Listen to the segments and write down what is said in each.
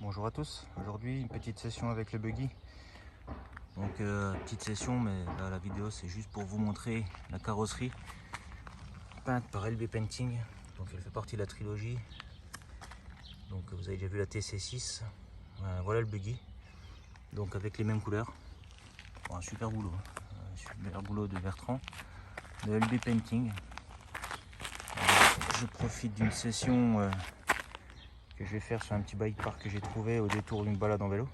Bonjour à tous, aujourd'hui une petite session avec le buggy. Donc petite session, mais là la vidéo c'est juste pour vous montrer la carrosserie peinte par LB Painting. Donc elle fait partie de la trilogie. Donc vous avez déjà vu la TC6, voilà le buggy. Donc avec les mêmes couleurs. Bon, un super boulot, super boulot de Bertrand, de LB Painting. Je profite d'une session que je vais faire sur un petit bike park que j'ai trouvé au détour d'une balade en vélo,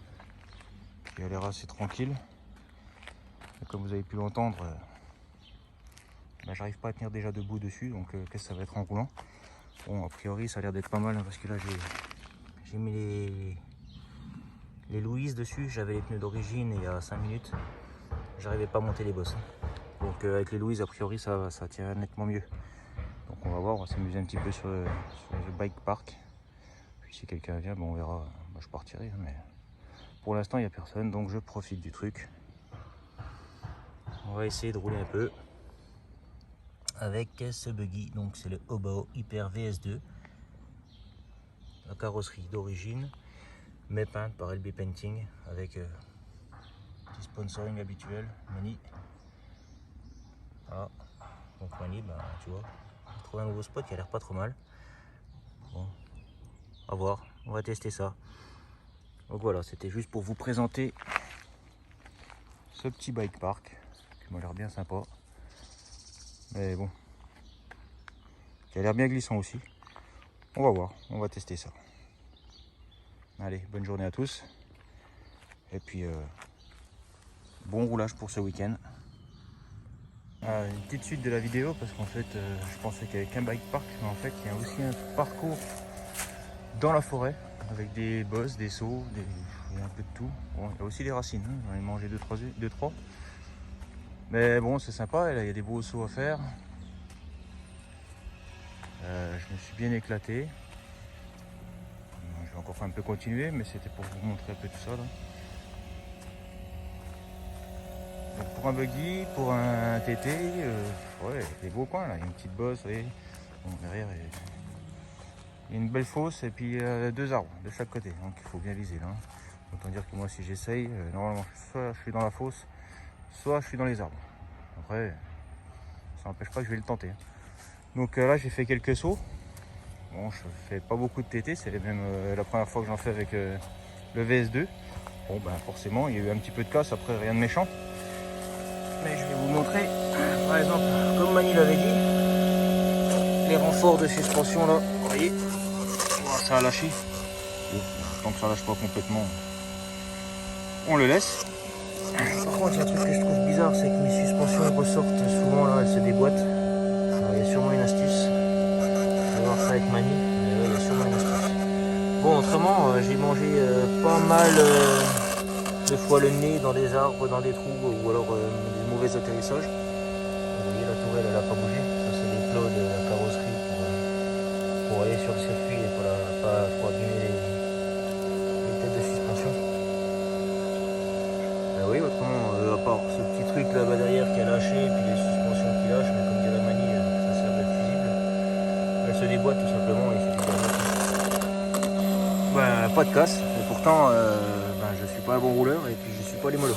qui a l'air assez tranquille. Et comme vous avez pu l'entendre, j'arrive pas à tenir déjà debout dessus, donc qu'est-ce que ça va être en roulant. Bon, a priori ça a l'air d'être pas mal, parce que là j'ai mis les Louise dessus. J'avais les pneus d'origine il y a 5 minutes, j'arrivais pas à monter les bosses. Donc avec les Louise a priori ça tient nettement mieux. Donc on va voir, on va s'amuser un petit peu sur le bike park. Puis si quelqu'un vient, on verra, je partirai, mais pour l'instant il n'y a personne, donc je profite du truc. On va essayer de rouler un peu avec ce buggy. Donc c'est le Hobao Hyper VS2, la carrosserie d'origine, mais peinte par LB Painting avec petit sponsoring habituel, Mani. Voilà. Donc Mani, tu vois, j'ai trouvé un nouveau spot qui a l'air pas trop mal. Bon, à voir, on va tester ça. Donc voilà, c'était juste pour vous présenter ce petit bike park qui m'a l'air bien sympa, mais bon, qui a l'air bien glissant aussi. On va voir, on va tester ça. Allez, bonne journée à tous, et puis bon roulage pour ce week-end. Une petite suite de la vidéo, parce qu'en fait je pensais qu'il n'y avait qu'un bike park, mais en fait il y a aussi un parcours dans la forêt avec des bosses, des sauts, il y a un peu de tout. Bon, il y a aussi des racines, j'en ai mangé 2-3, mais bon, c'est sympa. Et là il y a des beaux sauts à faire. Je me suis bien éclaté. Je vais encore un peu continuer, mais c'était pour vous montrer un peu tout ça là. Donc pour un buggy, pour un TT, ouais, des beaux coins là, il y a une petite bosse, vous voyez. Bon, derrière il y a une belle fosse et puis 2 arbres de chaque côté, donc il faut bien viser là. Autant dire que moi si j'essaye, normalement soit je suis dans la fosse, soit je suis dans les arbres. Après, ça n'empêche pas que je vais le tenter. Donc là j'ai fait quelques sauts. Bon, je fais pas beaucoup de TT, c'est même la première fois que j'en fais avec le VS2. Bon forcément il y a eu un petit peu de casse, après rien de méchant. Mais je vais vous montrer, par exemple, comme Mani l'avait dit, les renforts de suspension là, vous voyez, ça a lâché. Tant que ça lâche pas complètement, on le laisse. Par contre, il y a un truc que je trouve bizarre, c'est que mes suspensions ressortent souvent là, elles se déboîtent. Alors, il y a sûrement une astuce. On va voir ça avec Mani, mais ouais, il y a sûrement une astuce. Bon, autrement, j'ai mangé pas mal de fois le nez dans des arbres, dans des trous, ou alors des mauvais atterrissages. Vous voyez, la tourelle, elle n'a pas bougé. Ça, c'est des plots de la carrosserie pour aller sur le circuit et pas trop abîmer les têtes de suspension. Oui, autrement, à part ce petit truc là-bas derrière qui a lâché, et puis les suspensions qui lâchent, mais comme dirait Mani, ça sert d'être fusible. Elle se déboîte tout simplement, il suffit de pas de casse, et pourtant je suis pas un bon rouleur et puis je suis pas les mollos.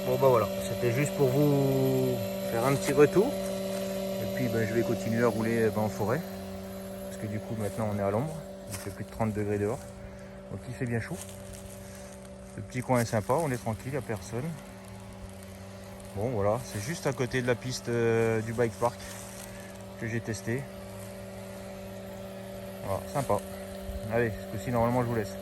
Bon voilà, c'était juste pour vous faire un petit retour, et puis je vais continuer à rouler en forêt, parce que du coup maintenant on est à l'ombre, il fait plus de 30 degrés dehors, donc il fait bien chaud. Le petit coin est sympa, on est tranquille, il n'y a personne. Bon voilà, c'est juste à côté de la piste du bike park que j'ai testé. Voilà, sympa. Allez, ce coup-ci normalement je vous laisse.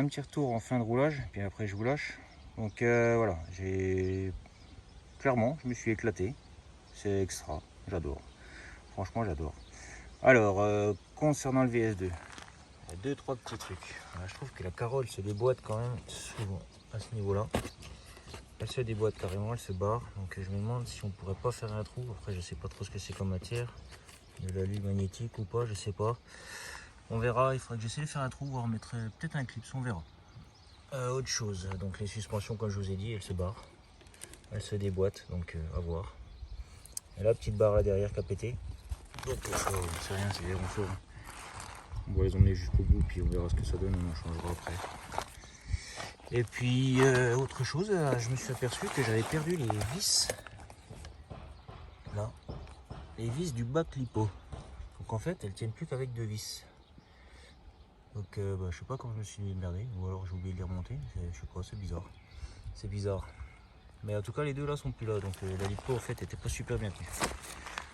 un petit retour en fin de roulage, puis après je vous lâche. Donc voilà, clairement, je me suis éclaté. C'est extra, j'adore. Franchement, j'adore. Alors, concernant le VS2, il y a 2-3 petits trucs. Voilà, je trouve que la Carole se déboîte quand même souvent à ce niveau-là. Elle se déboîte carrément, elle se barre. Donc je me demande si on pourrait pas faire un trou. Après, je sais pas trop ce que c'est comme matière. De l'alu magnétique ou pas, je sais pas. On verra, il faudrait que j'essaie de faire un trou, voire mettre peut-être un clip, on verra. Autre chose, donc les suspensions, comme je vous ai dit, elles se barrent. Elles se déboîtent, donc à voir. Et la petite barre là derrière qui a pété. Donc ça, c'est rien, c'est des renforts. On va les emmener jusqu'au bout, puis on verra ce que ça donne, on en changera après. Et puis, autre chose, je me suis aperçu que j'avais perdu les vis. Là, les vis du bas clipot. Donc en fait, elles tiennent plus qu'avec 2 vis. Donc je sais pas comment je me suis merdé, ou alors j'ai oublié de les remonter, je sais pas, c'est bizarre. C'est bizarre. Mais en tout cas les deux là sont plus là, donc la lipo en fait était pas super bien tenue.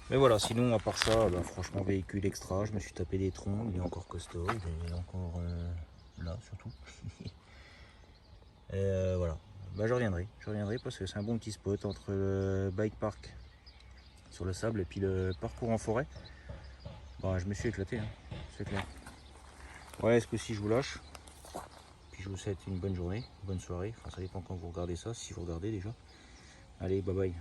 Mais voilà, sinon à part ça, franchement véhicule extra, je me suis tapé des troncs, il est encore costaud, il est encore là surtout. Et voilà, je reviendrai parce que c'est un bon petit spot entre le bike park sur le sable et puis le parcours en forêt. Je me suis éclaté, hein, c'est clair. Ouais, ce coup-ci je vous lâche. Puis je vous souhaite une bonne journée, une bonne soirée. Enfin, ça dépend quand vous regardez ça, si vous regardez déjà. Allez, bye bye.